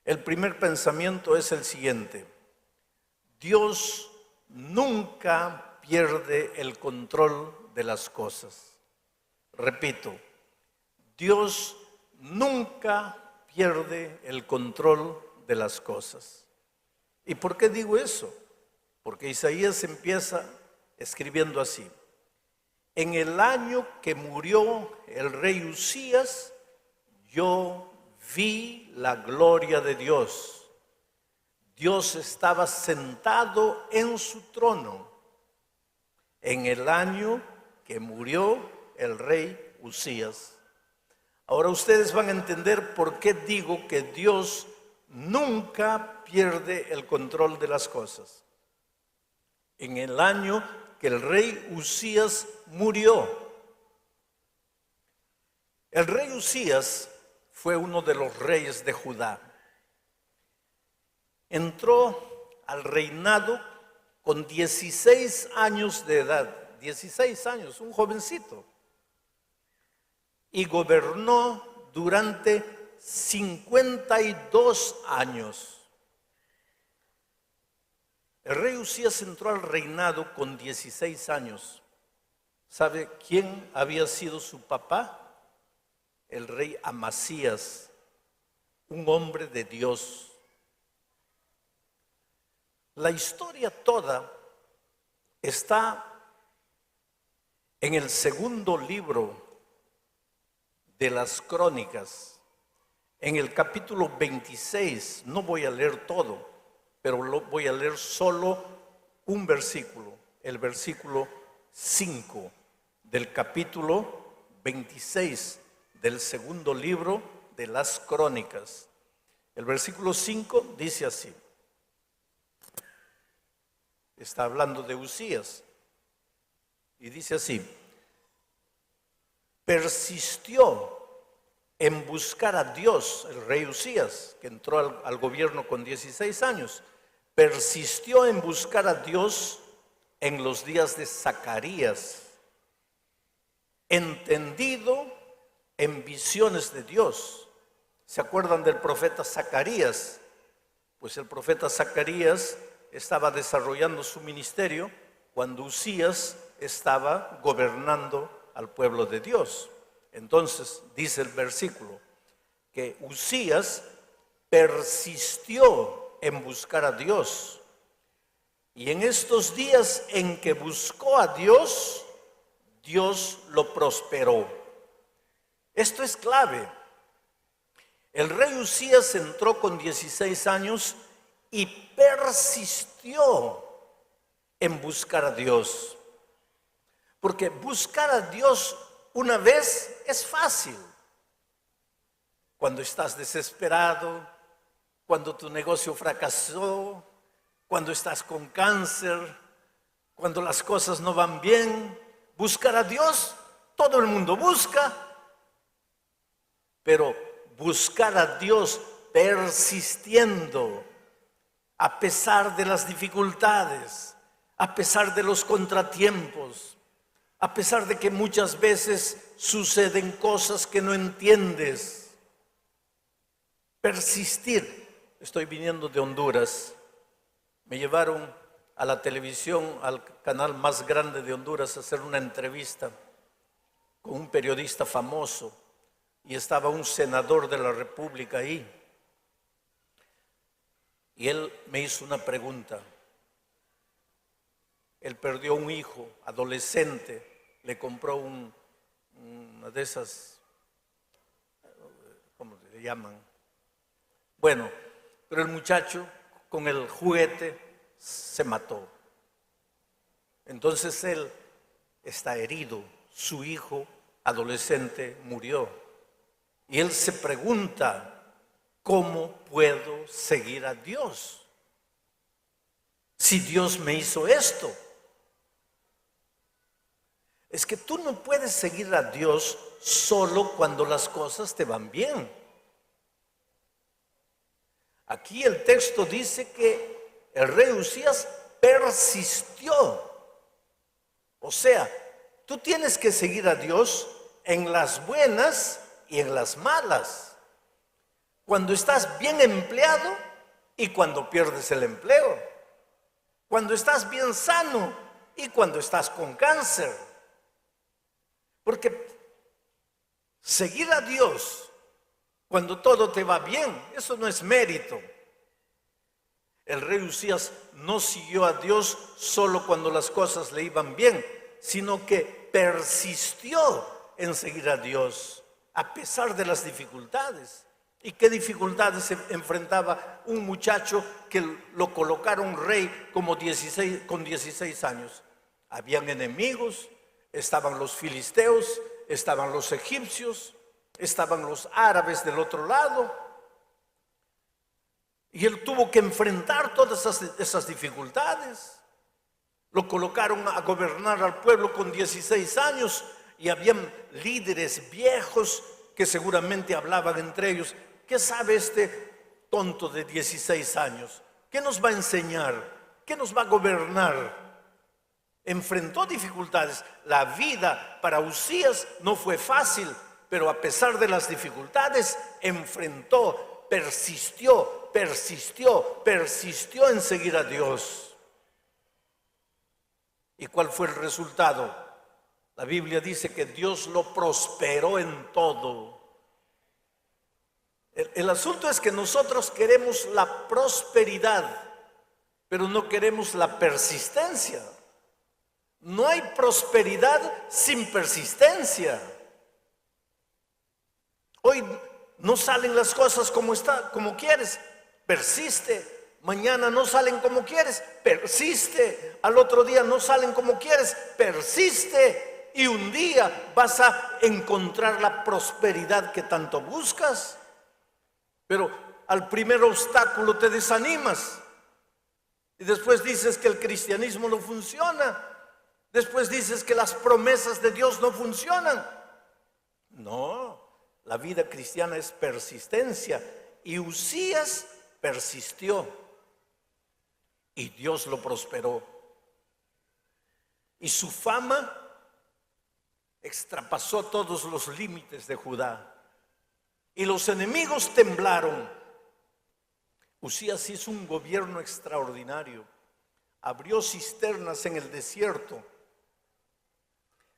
El primer pensamiento es el siguiente: Dios nunca pierde el control de las cosas. Repito, Dios nunca pierde el control de las cosas. ¿Y por qué digo eso? Porque Isaías empieza escribiendo así: en el año que murió el rey Uzías, yo vi la gloria de Dios. Dios estaba sentado en su trono en el año que murió el rey Uzías. Ahora ustedes van a entender por qué digo que Dios nunca pierde el control de las cosas. En el año que el rey Uzías murió. El rey Uzías fue uno de los reyes de Judá. Entró al reinado con 16 años de edad, 16 años, un jovencito, y gobernó durante 52 años. El rey Uzías entró al reinado con 16 años. ¿Sabe quién había sido su papá? El rey Amasías, un hombre de Dios. La historia toda está en el segundo libro de las Crónicas, en el capítulo 26. No voy a leer todo, pero voy a leer solo un versículo, el versículo 5 del capítulo 26 del segundo libro de las Crónicas. El versículo 5 dice así. Está hablando de Uzías y dice así: persistió en buscar a Dios, el rey Uzías, que entró al gobierno con 16 años, persistió en buscar a Dios en los días de Zacarías, entendido en visiones de Dios. ¿Se acuerdan del profeta Zacarías? Pues el profeta Zacarías estaba desarrollando su ministerio cuando Uzías estaba gobernando al pueblo de Dios. Entonces dice el versículo que Uzías persistió en buscar a Dios, y en estos días en que buscó a Dios, Dios lo prosperó. Esto es clave. El rey Uzías entró con 16 años y persistió en buscar a Dios. Porque buscar a Dios una vez es fácil. Cuando estás desesperado, cuando tu negocio fracasó, cuando estás con cáncer, cuando las cosas no van bien, buscar a Dios, todo el mundo busca. Pero buscar a Dios persistiendo, a pesar de las dificultades, a pesar de los contratiempos, a pesar de que muchas veces suceden cosas que no entiendes. Persistir. Estoy viniendo de Honduras. Me llevaron a la televisión, al canal más grande de Honduras, a hacer una entrevista con un periodista famoso. Y estaba un senador de la República ahí. Y él me hizo una pregunta. Él perdió un hijo, adolescente, le compró una de esas, ¿cómo le llaman? Bueno, pero el muchacho con el juguete se mató. Entonces él está herido, su hijo adolescente murió. Y él se pregunta, ¿cómo puedo seguir a Dios? Si Dios me hizo esto. Es que tú no puedes seguir a Dios solo cuando las cosas te van bien. Aquí el texto dice que el rey Uzías persistió. O sea, tú tienes que seguir a Dios en las buenas y en las malas. cuando estás bien empleado y cuando pierdes el empleo, cuando estás bien sano y cuando estás con cáncer. Porque seguir a Dios cuando todo te va bien, eso no es mérito. El rey Usías no siguió a Dios solo cuando las cosas le iban bien, sino que persistió en seguir a Dios a pesar de las dificultades. ¿Y qué dificultades se enfrentaba un muchacho que lo colocaron rey con 16 años? Habían enemigos, estaban los filisteos, estaban los egipcios, estaban los árabes del otro lado. Y él tuvo que enfrentar todas esas dificultades. Lo colocaron a gobernar al pueblo con 16 años y habían líderes viejos que seguramente hablaban entre ellos. ¿Qué sabe este tonto de 16 años? ¿Qué nos va a enseñar? ¿Qué nos va a gobernar? Enfrentó dificultades. La vida para Usías no fue fácil, pero a pesar de las dificultades, enfrentó, persistió en seguir a Dios. ¿Y cuál fue el resultado? La Biblia dice que Dios lo prosperó en todo. El asunto es que nosotros queremos la prosperidad, pero no queremos la persistencia. No hay prosperidad sin persistencia. Hoy no salen las cosas como quieres, persiste. Mañana no salen como quieres, persiste. Al otro día no salen como quieres, persiste. Y un día vas a encontrar la prosperidad que tanto buscas. Pero al primer obstáculo te desanimas. Y después dices que el cristianismo no funciona. Después dices que las promesas de Dios no funcionan. No, la vida cristiana es persistencia. Y Usías persistió. Y Dios lo prosperó. Y su fama extrapasó todos los límites de Judá. Y los enemigos temblaron. Usías hizo un gobierno extraordinario. Abrió cisternas en el desierto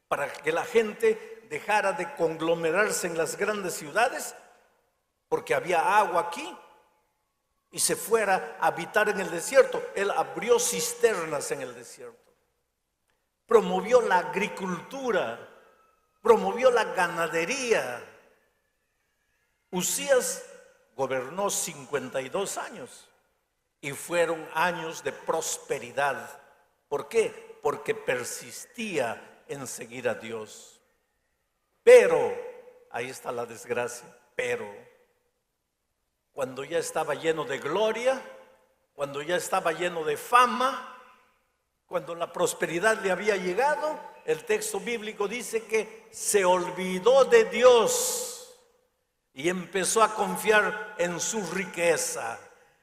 para que la gente dejara de conglomerarse en las grandes ciudades, porque había agua aquí, y se fuera a habitar en el desierto. Él abrió cisternas en el desierto. Promovió la agricultura, promovió la ganadería. Usías gobernó 52 años y fueron años de prosperidad. ¿Por qué? Porque persistía en seguir a Dios. Pero, ahí está la desgracia, pero cuando ya estaba lleno de gloria, cuando ya estaba lleno de fama, cuando la prosperidad le había llegado, el texto bíblico dice que se olvidó de Dios. Y empezó a confiar en su riqueza,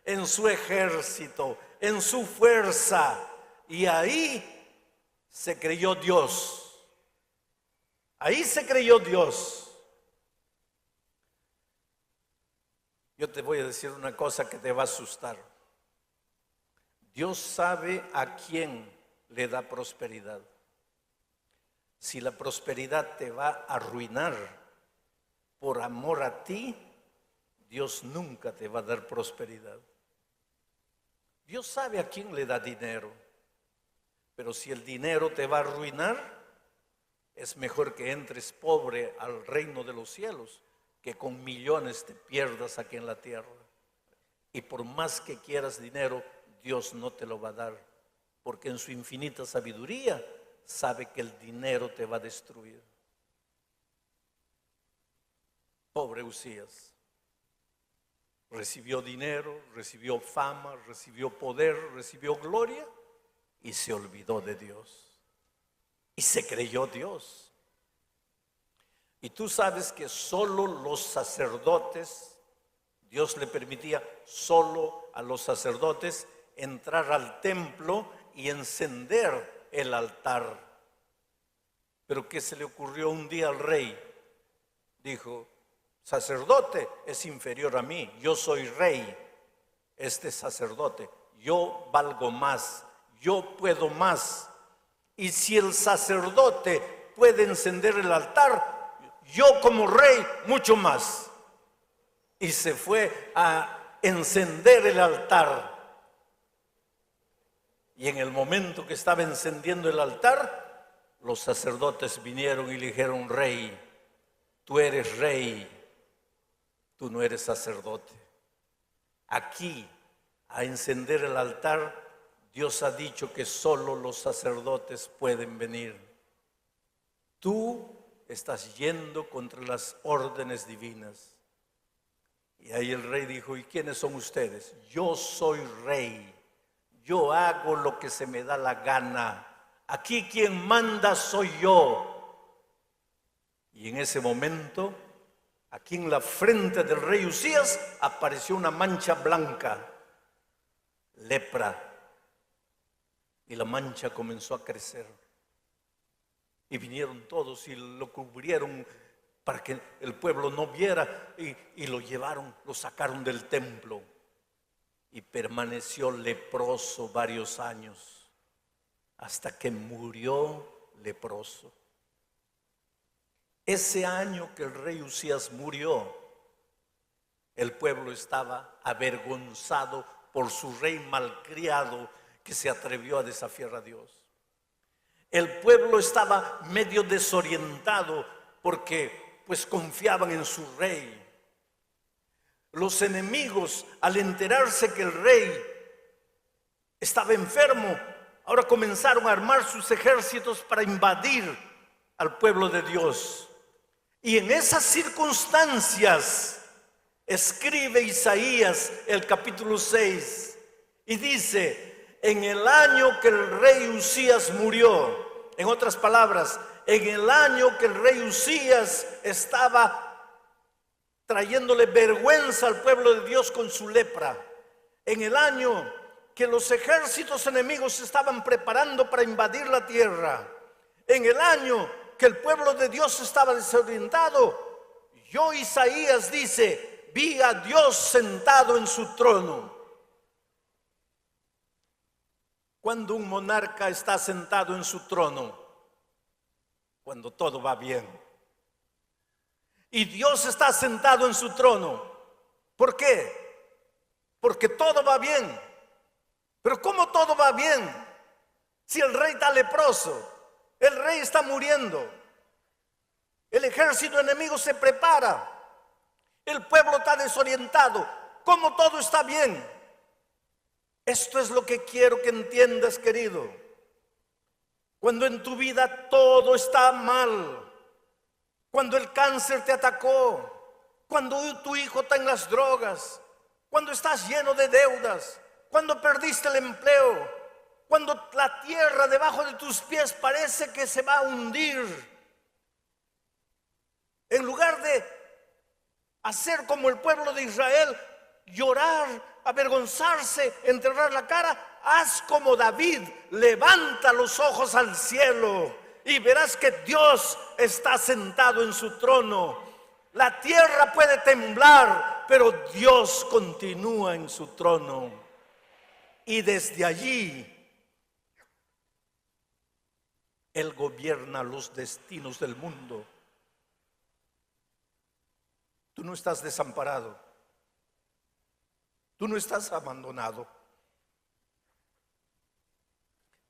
en su ejército, en su fuerza. Y ahí se creyó Dios. Ahí se creyó Dios. Yo te voy a decir una cosa que te va a asustar. Dios sabe a quién le da prosperidad. Si la prosperidad te va a arruinar, por amor a ti, Dios nunca te va a dar prosperidad. Dios sabe a quién le da dinero, pero si el dinero te va a arruinar, es mejor que entres pobre al reino de los cielos, que con millones te pierdas aquí en la tierra. Y por más que quieras dinero, Dios no te lo va a dar, porque en su infinita sabiduría sabe que el dinero te va a destruir. Pobre Usías, recibió dinero, recibió fama, recibió poder, recibió gloria y se olvidó de Dios y se creyó Dios. Y tú sabes que solo los sacerdotes, Dios le permitía solo a los sacerdotes entrar al templo y encender el altar. Pero ¿qué se le ocurrió un día al rey? Dijo: sacerdote es inferior a mí, yo soy rey, este sacerdote, yo valgo más, yo puedo más. Y si el sacerdote puede encender el altar, yo como rey mucho más. Y se fue a encender el altar. Y en el momento que estaba encendiendo el altar, los sacerdotes vinieron y le dijeron: rey, tú eres rey, tú no eres sacerdote. Aquí, a encender el altar, Dios ha dicho que solo los sacerdotes pueden venir. Tú estás yendo contra las órdenes divinas. Y ahí el rey dijo: ¿y quiénes son ustedes? Yo soy rey. Yo hago lo que se me da la gana. Aquí quien manda soy yo. Y en ese momento, aquí en la frente del rey Usías, apareció una mancha blanca, lepra. Y la mancha comenzó a crecer. Y vinieron todos y lo cubrieron para que el pueblo no viera. Y lo llevaron, lo sacaron del templo. Y permaneció leproso varios años, hasta que murió leproso. Ese año que el rey Usías murió, el pueblo estaba avergonzado por su rey malcriado que se atrevió a desafiar a Dios. El pueblo estaba medio desorientado porque pues confiaban en su rey. Los enemigos, al enterarse que el rey estaba enfermo, ahora comenzaron a armar sus ejércitos para invadir al pueblo de Dios. Y en esas circunstancias escribe Isaías el capítulo 6 y dice: en el año que el rey Usías murió, en otras palabras, en el año que el rey Usías estaba trayéndole vergüenza al pueblo de Dios con su lepra, en el año que los ejércitos enemigos se estaban preparando para invadir la tierra, en el año que el pueblo de Dios estaba desorientado, yo, Isaías, dice: vi a Dios sentado en su trono. Cuando un monarca está sentado en su trono, cuando todo va bien. Y Dios está sentado en su trono. ¿Por qué? Porque todo va bien. Pero ¿cómo todo va bien? Si el rey está leproso, el rey está muriendo, el ejército enemigo se prepara, el pueblo está desorientado, ¿cómo todo está bien? Esto es lo que quiero que entiendas, querido. Cuando en tu vida todo está mal, cuando el cáncer te atacó, cuando tu hijo está en las drogas, cuando estás lleno de deudas, cuando perdiste el empleo, cuando la tierra debajo de tus pies parece que se va a hundir, en lugar de hacer como el pueblo de Israel, llorar, avergonzarse, enterrar la cara, haz como David: levanta los ojos al cielo y verás que Dios está sentado en su trono. La tierra puede temblar, pero Dios continúa en su trono. Y desde allí, Él gobierna los destinos del mundo. Tú no estás desamparado. Tú no estás abandonado.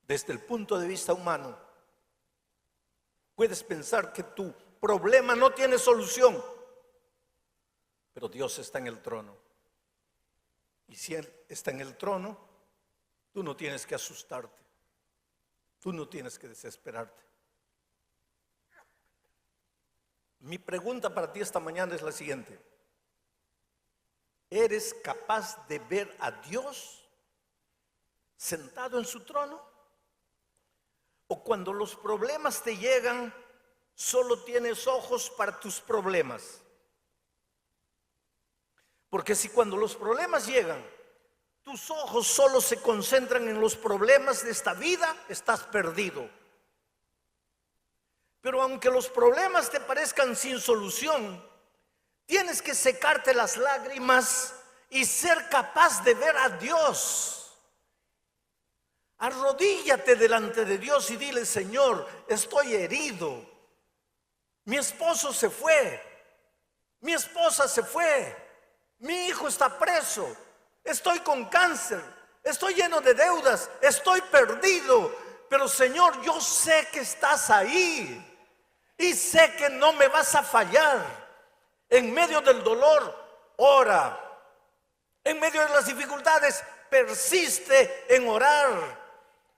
Desde el punto de vista humano, puedes pensar que tu problema no tiene solución, pero Dios está en el trono. Y si Él está en el trono, tú no tienes que asustarte, tú no tienes que desesperarte. Mi pregunta para ti esta mañana es la siguiente: ¿eres capaz de ver a Dios sentado en su trono? ¿O cuando los problemas te llegan, solo tienes ojos para tus problemas? Porque si cuando los problemas llegan, tus ojos solo se concentran en los problemas de esta vida, estás perdido. Pero aunque los problemas te parezcan sin solución, Tienes que secarte las lágrimas y ser capaz de ver a Dios. Arrodíllate delante de Dios y dile: Señor, estoy herido. Mi esposo se fue. Mi esposa se fue. Mi hijo está preso. Estoy con cáncer. Estoy lleno de deudas. Estoy perdido. Pero Señor, yo sé que estás ahí. Y sé que no me vas a fallar. En medio del dolor, ora. En medio de las dificultades, persiste en orar.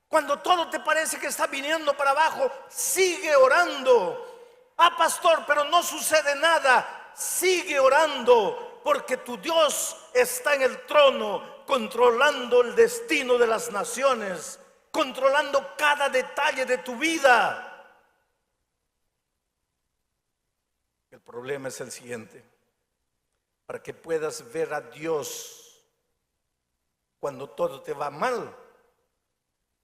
Cuando todo te parece que está viniendo para abajo, sigue orando. Ah, pastor, pero no sucede nada. Sigue orando, porque tu Dios está en el trono, controlando el destino de las naciones, controlando cada detalle de tu vida. El problema es el siguiente: para que puedas ver a Dios cuando todo te va mal,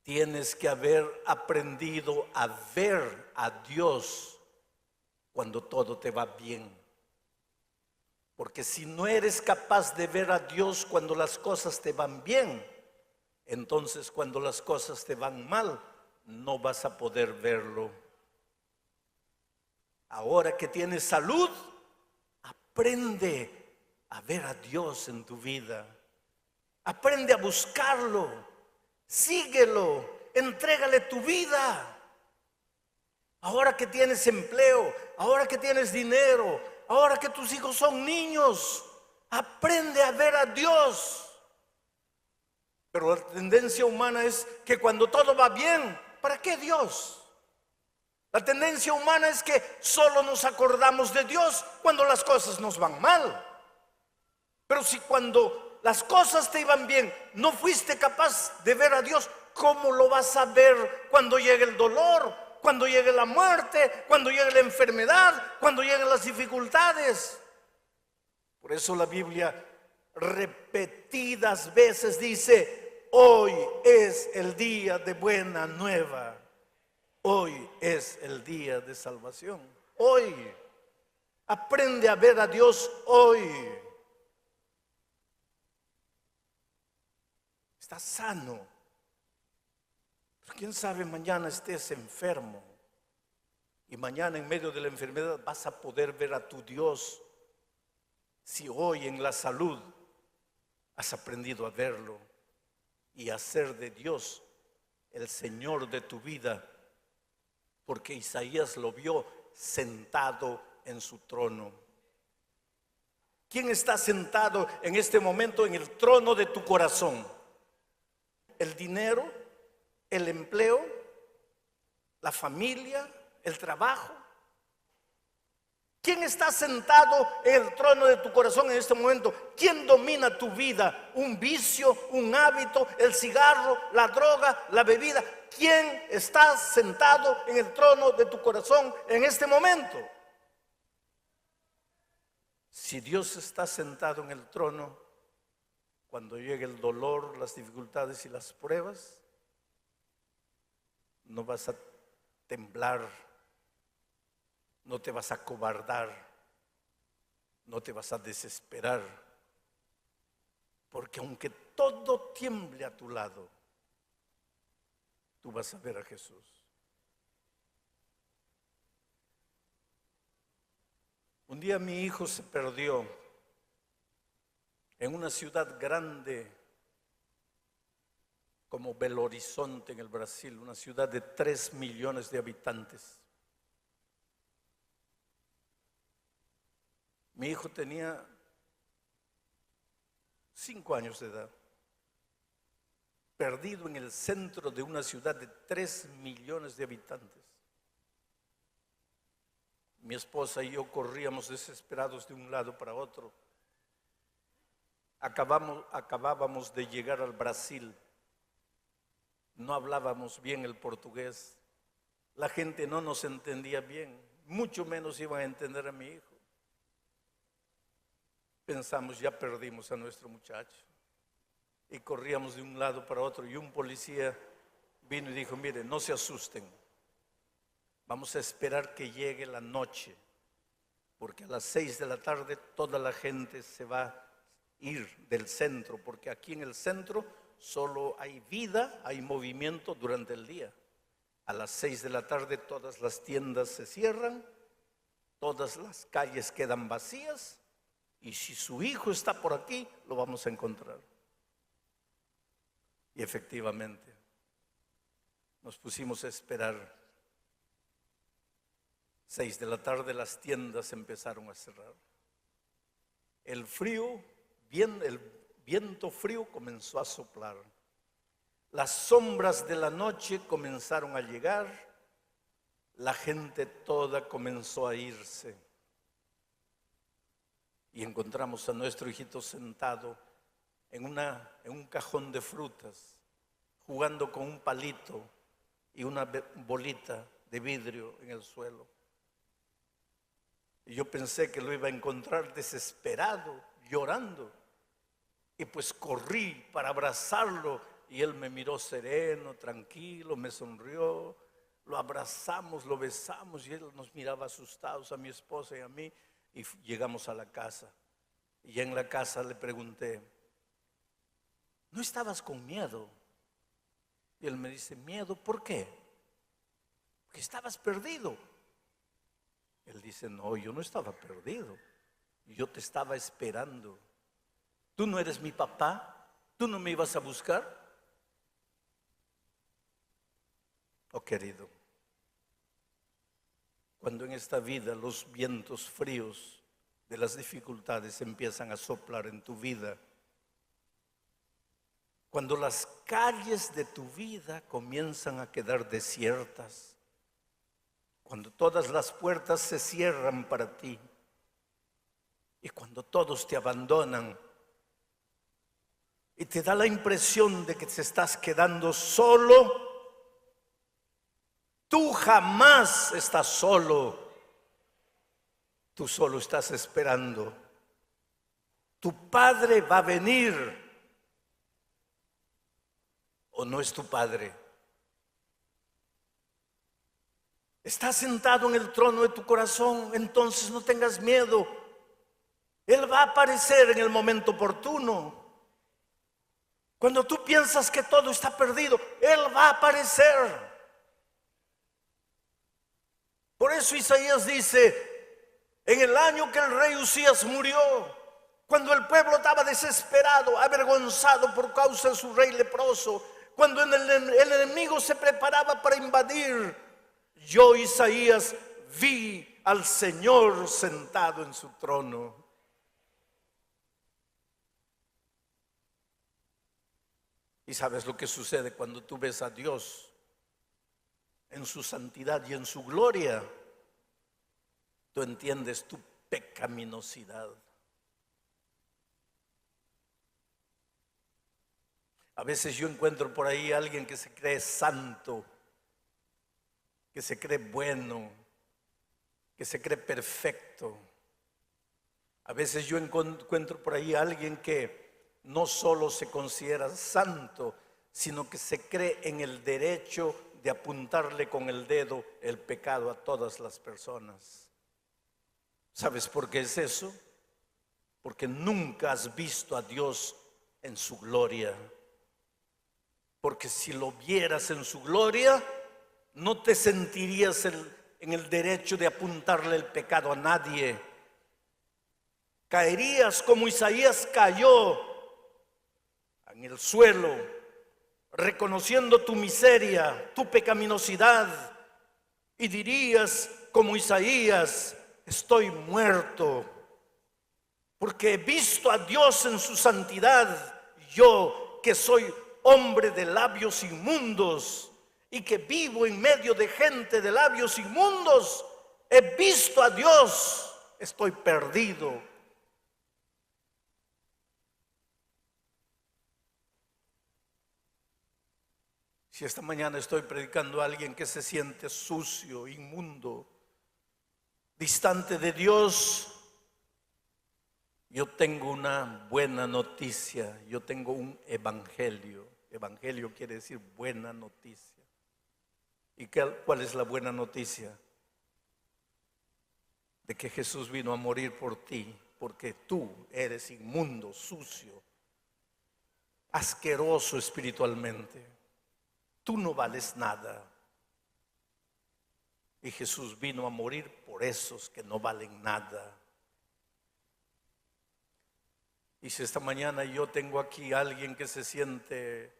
tienes que haber aprendido a ver a Dios cuando todo te va bien. Porque si no eres capaz de ver a Dios cuando las cosas te van bien, entonces cuando las cosas te van mal, no vas a poder verlo. Ahora que tienes salud, aprende a ver a Dios en tu vida. Aprende a buscarlo. Síguelo. Entrégale tu vida. Ahora que tienes empleo, ahora que tienes dinero, ahora que tus hijos son niños, aprende a ver a Dios. Pero la tendencia humana es que cuando todo va bien, ¿para qué Dios? La tendencia humana es que solo nos acordamos de Dios cuando las cosas nos van mal. Pero si cuando las cosas te iban bien no fuiste capaz de ver a Dios, ¿cómo lo vas a ver cuando llegue el dolor? Cuando llegue la muerte, cuando llegue la enfermedad, cuando lleguen las dificultades. Por eso la Biblia repetidas veces dice: hoy es el día de buena nueva. Hoy es el día de salvación. Hoy. Aprende a ver a Dios hoy. Estás sano. Pero quién sabe, mañana estés enfermo. Y mañana en medio de la enfermedad vas a poder ver a tu Dios. Si hoy en la salud has aprendido a verlo y a ser de Dios el Señor de tu vida. Porque Isaías lo vio sentado en su trono. ¿Quién está sentado en este momento en el trono de tu corazón? ¿El dinero? ¿El empleo? ¿La familia? ¿El trabajo? ¿Quién está sentado en el trono de tu corazón en este momento? ¿Quién domina tu vida? ¿Un vicio? ¿Un hábito? ¿El cigarro? ¿La droga? ¿La bebida? ¿Quién está sentado en el trono de tu corazón en este momento? Si Dios está sentado en el trono, cuando llegue el dolor, las dificultades y las pruebas, no vas a temblar, no te vas a acobardar, no te vas a desesperar, porque aunque todo tiemble a tu lado, tú vas a ver a Jesús. Un día mi hijo se perdió en una ciudad grande como Belo Horizonte en el Brasil, una ciudad de 3 millones de habitantes. Mi hijo tenía 5 años de edad, perdido en el centro de una ciudad de 3 millones de habitantes. Mi esposa y yo corríamos desesperados de un lado para otro. Acabábamos de llegar al Brasil. No hablábamos bien el portugués. La gente no nos entendía bien, mucho menos iban a entender a mi hijo. Pensamos, ya perdimos a nuestro muchacho. Y corríamos de un lado para otro y un policía vino y dijo: mire, no se asusten, vamos a esperar que llegue la noche porque a las 6 de la tarde toda la gente se va a ir del centro, porque aquí en el centro solo hay vida, hay movimiento durante el día. A las 6 de la tarde todas las tiendas se cierran, todas las calles quedan vacías, y si su hijo está por aquí, lo vamos a encontrar. Y efectivamente, nos pusimos a esperar. 6 de la tarde las tiendas empezaron a cerrar. El viento frío comenzó a soplar. Las sombras de la noche comenzaron a llegar. La gente toda comenzó a irse. Y encontramos a nuestro hijito sentado en un cajón de frutas, jugando con un palito y una bolita de vidrio en el suelo. Y yo pensé que lo iba a encontrar desesperado, llorando. Y pues corrí para abrazarlo y él me miró sereno, tranquilo, me sonrió. Lo abrazamos, lo besamos y él nos miraba asustados a mi esposa y a mí. Y llegamos a la casa. Y ya en la casa le pregunté, ¿no estabas con miedo? Y él me dice, ¿miedo? ¿Por qué? Porque estabas perdido. Él dice, no, yo no estaba perdido. Yo te estaba esperando. ¿Tú no eres mi papá? ¿Tú no me ibas a buscar? Oh, querido, cuando en esta vida los vientos fríos de las dificultades empiezan a soplar en tu vida, cuando las calles de tu vida comienzan a quedar desiertas, cuando todas las puertas se cierran para ti y cuando todos te abandonan y te da la impresión de que te estás quedando solo, tú jamás estás solo. Tú solo estás esperando. Tu padre va a venir. ¿O no es tu padre? Está sentado en el trono de tu corazón, entonces no tengas miedo. Él va a aparecer en el momento oportuno. Cuando tú piensas que todo está perdido, Él va a aparecer. Por eso Isaías dice, en el año que el rey Usías murió, cuando el pueblo estaba desesperado, avergonzado por causa de su rey leproso, cuando el enemigo se preparaba para invadir, yo, Isaías, vi al Señor sentado en su trono. Y sabes lo que sucede cuando tú ves a Dios en su santidad y en su gloria. Tú entiendes tu pecaminosidad. A veces yo encuentro por ahí a alguien que se cree santo, que se cree bueno, que se cree perfecto. A veces yo encuentro por ahí a alguien que no solo se considera santo, sino que se cree en el derecho de apuntarle con el dedo el pecado a todas las personas. ¿Sabes por qué es eso? Porque nunca has visto a Dios en su gloria. Porque si lo vieras en su gloria, no te sentirías en el derecho de apuntarle el pecado a nadie. Caerías como Isaías cayó en el suelo, reconociendo tu miseria, tu pecaminosidad, y dirías como Isaías, estoy muerto, porque he visto a Dios en su santidad, yo que soy hombre de labios inmundos y que vivo en medio de gente de labios inmundos, he visto a Dios, estoy perdido. Si esta mañana estoy predicando a alguien que se siente sucio, inmundo, distante de Dios, yo tengo una buena noticia, yo tengo un evangelio. Evangelio quiere decir buena noticia. ¿Y cuál es la buena noticia? de que Jesús vino a morir por ti, porque tú eres inmundo, sucio, asqueroso espiritualmente. Tú no vales nada. Y Jesús vino a morir por esos que no valen nada. Y si esta mañana yo tengo aquí a alguien que se siente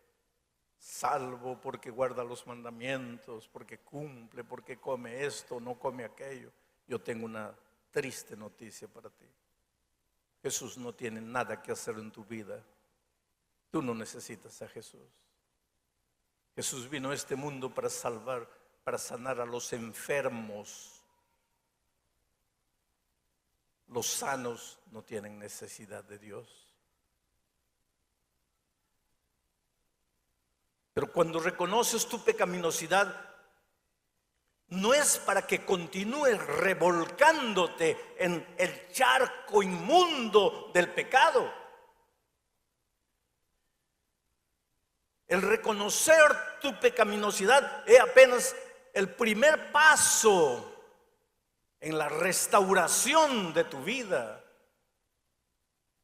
salvo porque guarda los mandamientos, porque cumple, porque come esto, no come aquello, yo tengo una triste noticia para ti. Jesús no tiene nada que hacer en tu vida. Tú no necesitas a Jesús. Jesús vino a este mundo para salvar, para sanar a los enfermos. Los sanos no tienen necesidad de Dios. Pero cuando reconoces tu pecaminosidad, no es para que continúes revolcándote en el charco inmundo del pecado. El reconocer tu pecaminosidad es apenas el primer paso en la restauración de tu vida.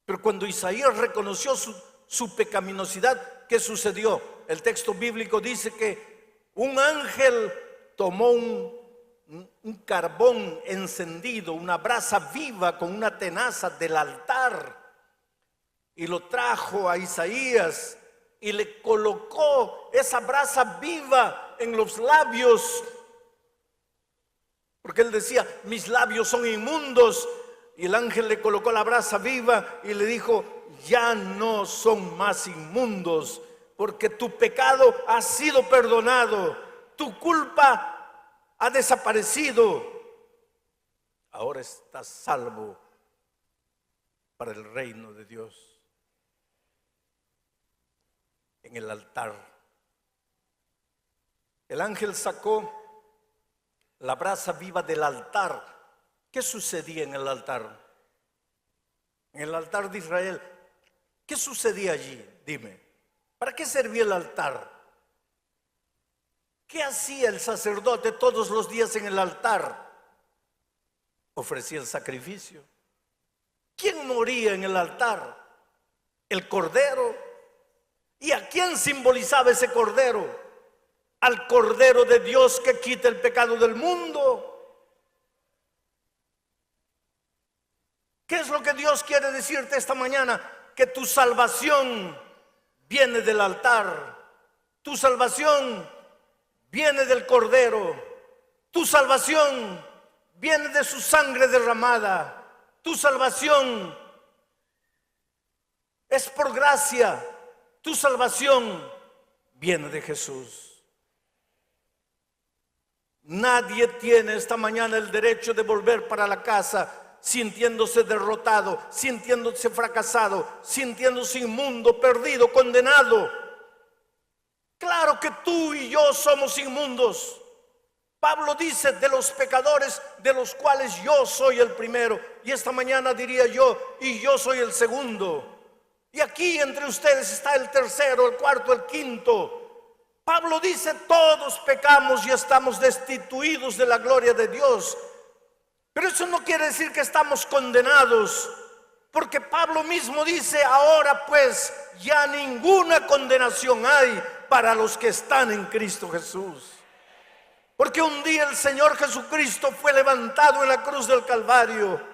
Pero cuando Isaías reconoció su pecaminosidad, ¿qué sucedió? El texto bíblico dice que un ángel tomó un carbón encendido, una brasa viva con una tenaza del altar, y lo trajo a Isaías y le colocó esa brasa viva en los labios, porque él decía: mis labios son inmundos. Y el ángel le colocó la brasa viva y le dijo: ya no son más inmundos, porque tu pecado ha sido perdonado, tu culpa ha desaparecido, ahora estás salvo para el reino de Dios. En el altar, el ángel sacó la brasa viva del altar. ¿Qué sucedía en el altar? En el altar de Israel, ¿qué sucedía allí? Dime, ¿para qué servía el altar? ¿Qué hacía el sacerdote todos los días en el altar? Ofrecía el sacrificio. ¿Quién moría en el altar? El cordero. ¿Y a quién simbolizaba ese cordero? Al Cordero de Dios que quita el pecado del mundo. ¿Qué es lo que Dios quiere decirte esta mañana? Que tu salvación viene del altar. Tu salvación viene del Cordero. Tu salvación viene de su sangre derramada. Tu salvación es por gracia. Tu salvación viene de Jesús. Nadie tiene esta mañana el derecho de volver para la casa sintiéndose derrotado, sintiéndose fracasado, sintiéndose inmundo, perdido, condenado. Claro que tú y yo somos inmundos. Pablo dice: de los pecadores, de los cuales yo soy el primero. Y esta mañana diría yo: y yo soy el segundo. Y aquí entre ustedes está el tercero, el cuarto, el quinto. Pablo dice: todos pecamos y estamos destituidos de la gloria de Dios. Pero eso no quiere decir que estamos condenados, porque Pablo mismo dice: ahora pues ya ninguna condenación hay para los que están en Cristo Jesús. Porque un día el Señor Jesucristo fue levantado en la cruz del Calvario.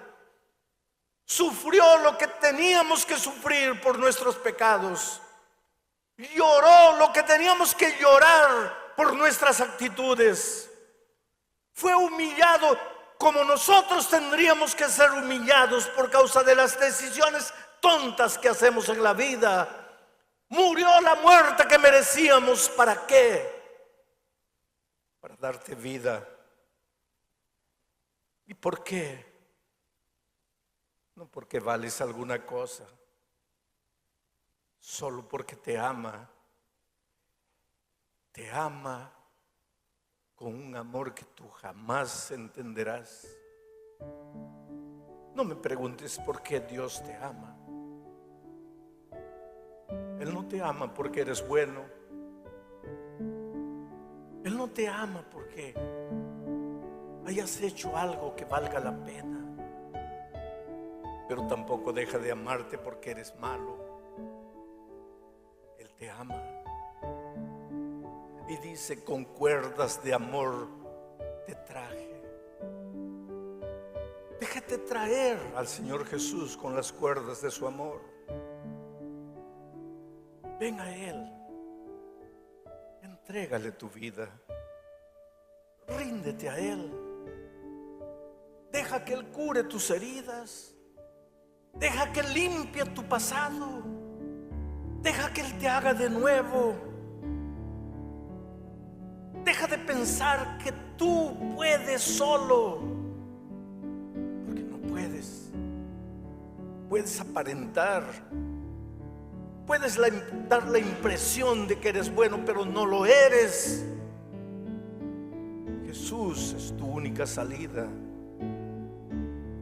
Sufrió lo que teníamos que sufrir por nuestros pecados. Lloró lo que teníamos que llorar por nuestras actitudes. Fue humillado como nosotros tendríamos que ser humillados por causa de las decisiones tontas que hacemos en la vida. Murió la muerte que merecíamos. ¿Para qué? Para darte vida. ¿Y por qué? No porque vales alguna cosa, solo porque te ama. Te ama con un amor que tú jamás entenderás. No me preguntes por qué Dios te ama. Él no te ama porque eres bueno. Él no te ama porque hayas hecho algo que valga la pena. pero tampoco deja de amarte porque eres malo. Él te ama y dice: con cuerdas de amor te traje. Déjate traer al Señor Jesús con las cuerdas de su amor. Ven a Él, entrégale tu vida, ríndete a Él, deja que Él cure tus heridas, deja que Él limpie tu pasado, deja que Él te haga de nuevo. Deja de pensar que tú puedes solo, porque no puedes. Puedes aparentar, puedes dar la impresión de que eres bueno, pero no lo eres. Jesús es tu única salida.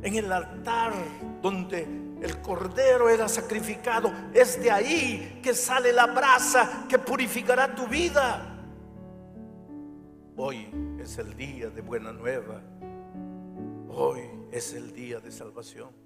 En el altar donde el cordero era sacrificado, es de ahí que sale la brasa que purificará tu vida. Hoy es el día de buena nueva. Hoy es el día de salvación.